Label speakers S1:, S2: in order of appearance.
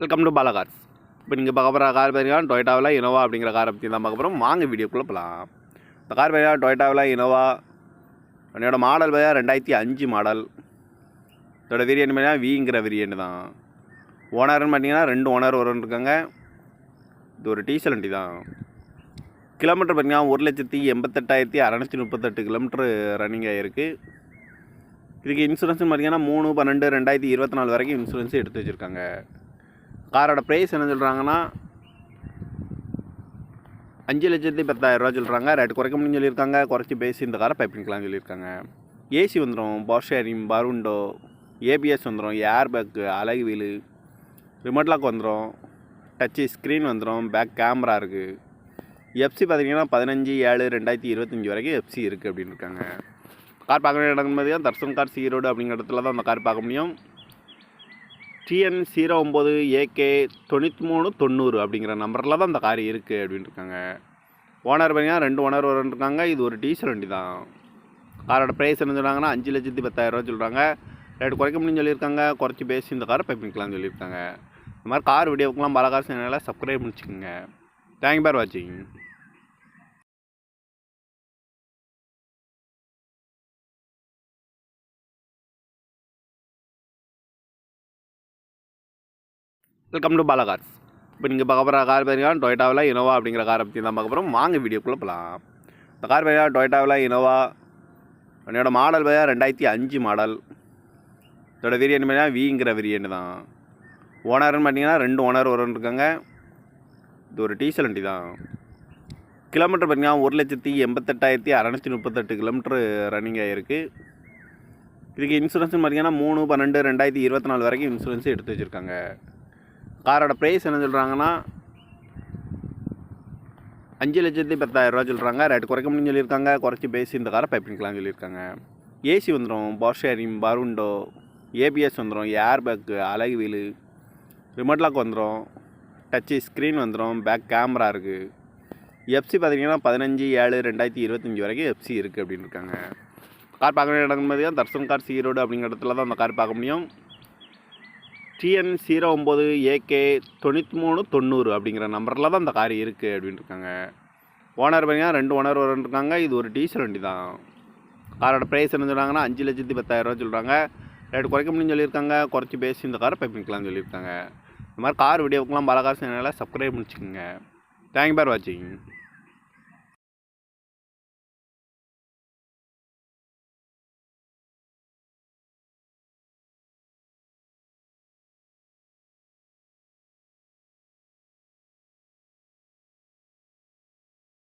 S1: Welcome to Bala cars. இப்போ நீங்கள் பார்க்க போகிற கார் பார்த்தீங்கன்னா டொயோட்டாவில் இனோவா அப்படிங்கிற காரை பற்றி தான் பார்க்க போகிறோம். வாங்க வீடியோக்குள்ளே போகலாம். இந்த கார் பார்த்தீங்கன்னா டொயோட்டாவில் இனோவா, என்னோடய மாடல் பார்த்தீங்கன்னா 2005 மாடல். இதோட வேரியன்ட் பார்த்தீங்கன்னா விங்கிற வேரியன்ட் தான். ஓனர்னு பார்த்தீங்கன்னா 2 ஓனர் இருக்காங்க. இது ஒரு டீசல் வண்டி தான். கிலோமீட்டர் பார்த்தீங்கன்னா 1,88,638 கிலோமீட்டர் ரன்னிங் ஆகிருக்கு. இதுக்கு இன்சூரன்ஸ்னு பார்த்தீங்கன்னா 3/12/2024 வரைக்கும் இன்சூரன்ஸ் எடுத்து வச்சுருக்காங்க. காரோட ப்ரைஸ் என்ன சொல்கிறாங்கன்னா 5,10,000 சொல்கிறாங்க. ரேட்டு குறைக்க முடியும்னு சொல்லியிருக்காங்க. குறைச்சி பேசி இந்த காரை பைப்பிங்கலாம்னு சொல்லியிருக்காங்க. ஏசி வந்துடும், பவர் ஷேரிங், பருண்டோ, ஏபிஎஸ் வந்துடும், ஏர் பேக்கு, அழகு வீலு, ரிமோட் லாக் வந்துடும், டச்சு ஸ்க்ரீன் வந்துடும், பேக் கேமரா இருக்குது. எஃப்சி பார்த்தீங்கன்னா 15/7/2025 வரைக்கும் எஃப்சி இருக்குது அப்படின்னு இருக்காங்க. கார் பார்க்க இடம்னு பார்த்தீங்கன்னா தர்சன் கார் ஈரோடு அப்படிங்கிற இடத்துல தான் அந்த கார் பார்க்க முடியும். TN 09 AK 9390 அப்படிங்கிற நம்பரில் தான் அந்த கார் இருக்குது அப்படின்னு இருக்காங்க. ஓனர் பார்த்தீங்கன்னா 2 ஓனர் இருக்காங்க. இது ஒரு டீசல் வண்டி தான். காரோட ப்ரைஸ் என்ன சொல்கிறாங்கன்னா 5,10,000 சொல்கிறாங்க. ரேட்டு குறைக்க முடியும்னு சொல்லியிருக்காங்க. குறைச்சி பேசி இந்த காரை பைப்பிங்கலாம்னு சொல்லியிருக்காங்க. இந்த மாதிரி கார் வீடியோக்கெலாம் பாலா கார் சேனலை சப்ஸ்கிரைப் பண்ணிச்சுக்கோங்க. தேங்க்யூ ஃபார் வாட்சிங். Welcome to Bala cars. இப்போ நீங்கள் பார்க்க போகிற கார் பார்த்தீங்கன்னா டொயோட்டாவில் இனோவா அப்படிங்கிற காரை பற்றி தான் பார்க்க போகிறோம். வாங்க வீடியோக்குள்ளே போகலாம். இந்த கார் பார்த்தீங்கன்னா டொயோட்டாவில் இனோவா, என்னோடய மாடல் பார்த்தீங்கன்னா 2005 மாடல். இதோட வேரியன்ட் பார்த்தீங்கன்னா விங்கிற வேரியன்ட் தான். ஓனர்னு பார்த்தீங்கன்னா 2 ஓனர் இருக்காங்க. இது ஒரு டீசல் வண்டி தான். கிலோமீட்டர் பார்த்தீங்கன்னா 1,88,638 கிலோமீட்டர் ரன்னிங் ஆகிருக்கு. இதுக்கு இன்சூரன்ஸ்னு பார்த்தீங்கன்னா 3/12/2024 வரைக்கும் இன்சூரன்ஸ் எடுத்து வச்சுருக்காங்க. காரோட ப்ரைஸ் என்ன சொல்கிறாங்கன்னா 5,10,000 சொல்கிறாங்க. ரேட்டு குறைக்க முடியும்னு சொல்லியிருக்காங்க. குறைச்சி பேசி இந்த காரை பைப்பிங்கலாம்னு சொல்லியிருக்காங்க. ஏசி வந்துடும், பவர் ஷேரிங், பருண்டோ, ஏபிஎஸ் வந்துடும், ஏர் பேக்கு, அழகு வீலு, ரிமோட் லாக் வந்துடும், டச்சு ஸ்க்ரீன் வந்துடும், பேக் கேமரா இருக்குது. எஃப்சி பார்த்தீங்கன்னா 15/7/2025 வரைக்கும் எஃப்சி இருக்குது அப்படின்னு இருக்காங்க. கார் பார்க்க இடம்னு பார்த்தீங்கன்னா தர்சன் கார் ஈரோடு அப்படிங்கிற இடத்துல தான் அந்த கார் பார்க்க முடியும். TN 09 AK 9390 அப்படிங்கிற நம்பரில் தான் அந்த கார் இருக்குது அப்படின்னு இருக்காங்க. ஓனர் பார்த்தீங்கன்னா 2 ஓனர் இருக்காங்க. இது ஒரு டீசல் வண்டி தான். காரோட ப்ரைஸ் என்ன சொல்கிறாங்கன்னா 5,10,000 சொல்கிறாங்க. ரேட்டு குறைக்க முடியும்னு சொல்லியிருக்காங்க. குறைச்சி பேசி இந்த காரை பைப்பிங்கலாம்னு சொல்லியிருக்காங்க. இந்த மாதிரி கார் வீடியோக்கெலாம் பாலா கார் சேனலை சப்ஸ்கிரைப் பண்ணிச்சுக்கோங்க. தேங்க்யூ ஃபார் வாட்சிங்.